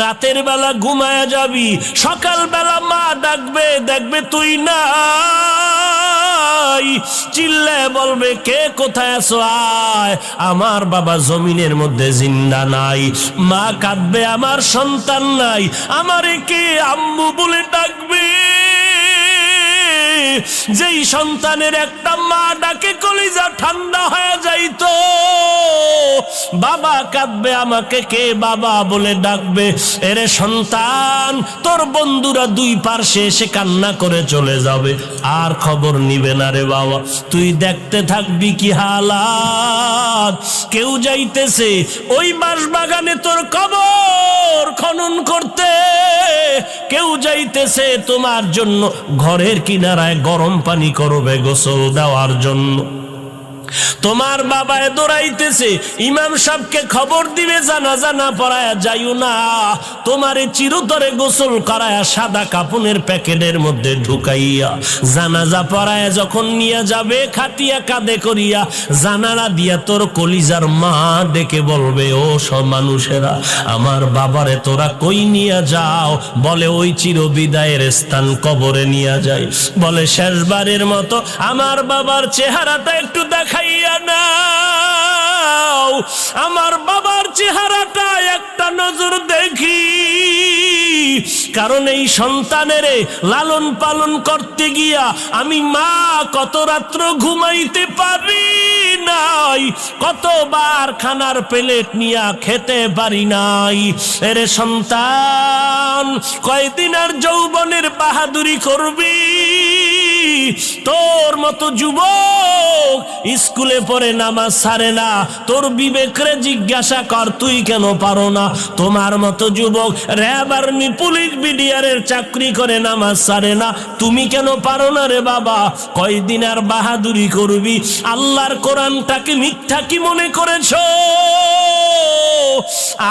রাতের বেলা ঘুমায়া যাবি, সকাল বেলা মা ডাকবে, দেখবে তুই নাই, চিল্লায় বলবে কে কোথায় আছো, আয়। আমার বাবা জমিনের মধ্যে জিন্দা নাই। মা কাঁদবে আমার সন্তান নাই, আমারে কে আম্মু বলে ডাকবে। যেই সন্তানের একটা মা ডাকে কলিজা ঠান্ডা হয়ে যাইতো, বাবা কাঁদবে আমাকে কে বাবা বলে ডাকবে। এরে সন্তান, তোর বন্ধুরা দুই পার্শ্বে এসে কান্না করে চলে যাবে, আর খবর নিবে না রে বাবা। তুই দেখতে থাকবি কি হালাত। কেউ যাইতেছে ওই বাঁশবাগানে তোর কবর খনন করতে, কেউ যাইতেছে তোমার জন্য ঘরের কিনারায় গরম পানি করবে গোসল দেওয়ার জন্য। তোমার বাবায় দৌড়াইতেছে ইমাম সাহেবকে খবর দিবে জানাজা না পড়ায়া যাইও না, তোমারে চিরতরে গোসল করায়া সাদা কাপনের প্যাকেটের মধ্যে ঢুকাইয়া জানাজা পড়ায়া যখন নিয়ে যাবে খাটিয়া কাঁধে করিয়া জানালা দিয়া তোর কলিজার মা ডেকে বলবে, ও সব মানুষেরা আমার বাবারে তোরা কই নিয়ে যাও? বলে ওই চিরবিদায়ের স্থান কবরে নিয়ে যায়। বলে শেষবারের মতো আমার বাবার চেহারাটা একটু দেখাইয়া নাও, আমার বাবার চেহারাটা একটা নজর দেখি। কারণ এই সন্তানের লালন পালন করতে গিয়া আমি মা কত রাত্র ঘুমাইতে পারি নাই, কতবার খানার প্লেট নিয়া খেতে পারি নাই। এরে সন্তান, কয়দিন আর যৌবনের বাহাদুরি করবি? তোর মতো যুবক স্কুলে পড়ে নামাজ ছাড়ে না, তোর বিবেকরে জিজ্ঞাসা কর তুই কেন পারো না? তোমার মতো যুবক র্যাব আর্মি পুলিশ বিডিআরের চাকরি করে নামাজ ছাড়ে না, তুমি কেন পারো না রে বাবা? কয়দিন আর বাহাদুরি করবি? আল্লাহর কোরআনটাকে মিথ্যা কি মনে করেছো?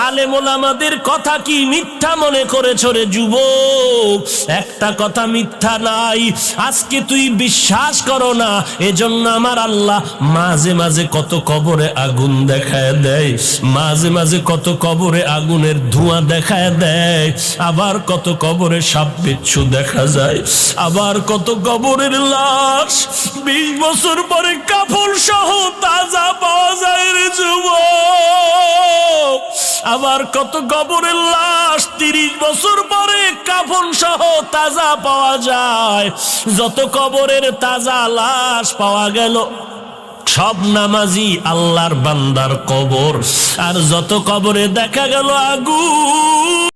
আলেম ওলামাদের কথা কি মিথ্যা মনে করেছো রে যুবক? একটা কথা মিথ্যা নাই। আজকে তুই বিশ্বাস করো না, এজন্য আমার আল্লাহ মাঝে মাঝে কত কবরে আগুন দেখায় দেয়, মাঝে মাঝে কত কবরে আগুনের ধোঁয়া দেখায় দেয়, আবার কত কবরে সাপ বিচ্ছু দেখা যায়, আবার কত কবরের লাশ 20 বছর পরে কাফন সহ তাজা পাওয়া যায় রে যুবক। আবার কত কবরের লাশ 30 বছর পরে কাফন সহ তাজা পাওয়া যায়। যত কবরের তাজা লাশ পাওয়া গেল সব নামাজি আল্লাহর বান্দার কবর, আর যত কবরে দেখা গেল আগুন।